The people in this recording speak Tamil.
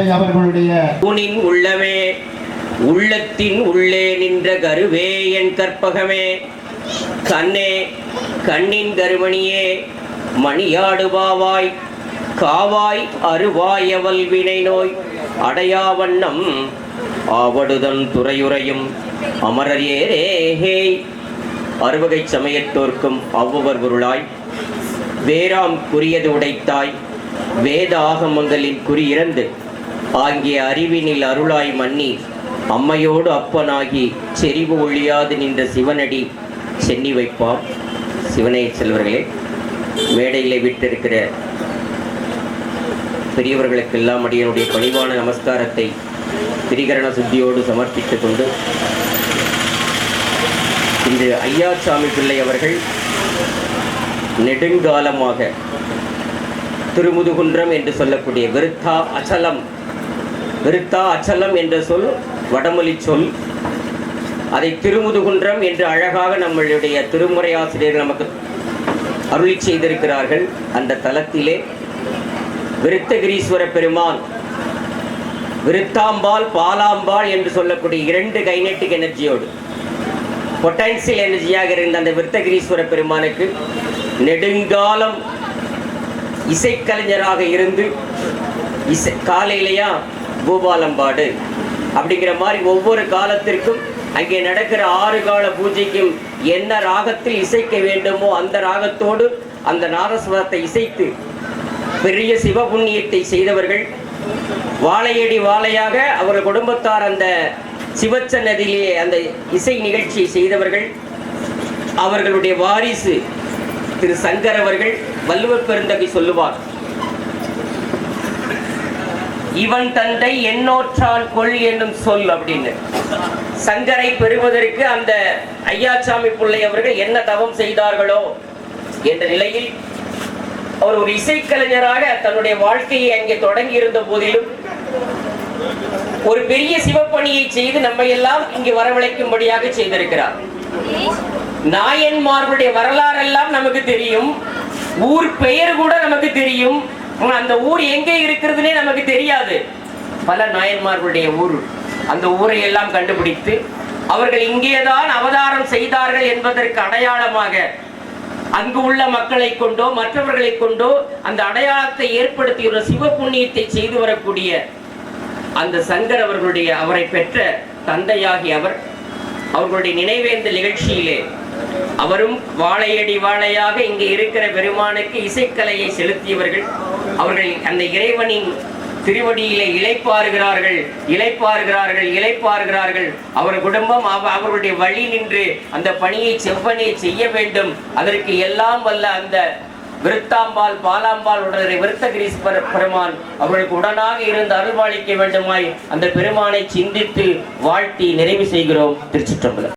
பிள்ளை அவர்களுடைய ஊனின் உள்ளமே உள்ளத்தின் உள்ளே நின்ற கருவே என் கற்பகமே கண்ணே கண்ணின் கருமணியே மணியாடுவாவாய் காவாய் அருவாயவல் வினை நோய் அடையாவண்ணம் ஆவடுதன் துறையுறையும் அமரர் ஏரேஹே அறுவகை சமயத்தோர்க்கும் அவ்வவர் பொருளாய் வேறாம் குறியது உடைத்தாய் வேத ஆகமங்களின் குறியிறந்து ஆகிய அறிவினில் அருளாய் மன்னி அம்மையோடு அப்பனாகி செறிவு ஒழியாது நின்ற சிவனடி சென்னி வைப்பாம். சிவனை செல்வர்களே, மேடையிலே விட்டிருக்கிற பெரியவர்களுக்கெல்லாம் அடியனுடைய பணிவான நமஸ்காரத்தை திரிகரண சுத்தியோடு சமர்ப்பித்துக் கொண்டு இன்று ஐயாசாமி பிள்ளை அவர்கள் நெடுங்காலமாக திருமுதுகுன்றம் என்று சொல்லக்கூடிய விருத்தா அச்சலம் என்ற சொல் வடமொழி சொல். அதை திருமுதுகுன்றம் என்று அழகாக நம்மளுடைய திருமுறை ஆசிரியர்கள் நமக்கு அருளி செய்திருக்கிறார்கள். அந்த தலத்திலே விருத்தகிரீஸ்வர பெருமான் விருத்தாம்பாள் பாலாம்பாள் என்று சொல்லக்கூடிய 2 கைனெட்டிக் எனர்ஜியோடு பொட்டன்சியல் எனர்ஜியாக இருந்த அந்த விருத்தகிரீஸ்வர பெருமானுக்கு நெடுங்காலம் இசைக்கலைஞராக இருந்து காலையிலையா பூபாலம்பாடு அப்படிங்கிற மாதிரி ஒவ்வொரு காலத்திற்கும் அங்கே நடக்கிற 6 கால பூஜைக்கும் என்ன ராகத்தில் இசைக்க வேண்டுமோ அந்த ராகத்தோடு அந்த நாதஸ்வரத்தை இசைத்து பெரிய சிவபுண்ணியத்தை செய்தவர்கள். வாழையடி வாழையாக அவர்கள் குடும்பத்தார் அந்த சிவச்ச நதியிலே அந்த இசை நிகழ்ச்சியை செய்தவர்கள். அவர்களுடைய வாரிசு திரு சங்கர் அவர்கள் வள்ளுவர் பெருந்தகை சொல்லுவார், இவன் தந்தை எண்ணோற்றான் கொள் என்னும் சொல் அப்படின்னு. சங்கரை பெறுவதற்கு அந்த ஐயாசாமி பிள்ளை அவர்கள் என்ன தவம் செய்தார்களோ என்ற நிலையில் அவர் ஒரு இசைக்கலைஞராக தன்னுடைய வாழ்க்கையை அங்கே தொடங்கி இருந்த போதிலும் ஒரு பெரிய சிவப்பணியை செய்து நம்மை எல்லாம் இங்கு வரவழைக்கும்படியாக செய்திருக்கிறார். நாயன்மார்களுடைய வரலாறெல்லாம் நமக்கு தெரியும், ஊர் பெயர் கூட நமக்கு தெரியும். அந்த ஊர் எங்கே இருக்கிறதுனே நமக்கு தெரியாது. பல நாயன்மார்களுடைய ஊர், அந்த ஊரை எல்லாம் கண்டுபிடித்து அவர்கள் இங்கேதான் அவதாரம் செய்தார்கள் என்பதற்கு அடையாளமாக அங்கு உள்ள மக்களை கொண்டோ மற்றவர்களை கொண்டோ அந்த அடையாளத்தை ஏற்படுத்தி ஒரு சிவ புண்ணியத்தை செய்து வரக்கூடிய அந்த சங்கர் அவர்களுடைய அவரை பெற்ற தந்தையாகி அவர்களுடைய நினைவேந்த நிகழ்ச்சியிலே அவரும் வாழையடி வாழையாக இங்கே இருக்கிற பெருமானுக்கு இசைக்கலையை செலுத்தியவர்கள். அவர்கள் அந்த இறைவனின் திருவடியிலே இளைப்பாறுகிறார்கள். அவர் குடும்பம் அவர்களுடைய வழி நின்று அந்த பணியை செவ்வனையை செய்ய வேண்டும். அதற்கு எல்லாம் வல்ல அந்த விருத்தாம்பாள் பாலாம்பாள் உடனே விருத்தகிரீஸ்வர பெருமான் அவர்களுக்கு உடனாக இருந்து அருள்வாளிக்க வேண்டுமாய் அந்த பெருமானை சிந்தித்து வாழ்த்தி நிறைவு செய்கிறோம். திருச்சிற்றம்பலம்.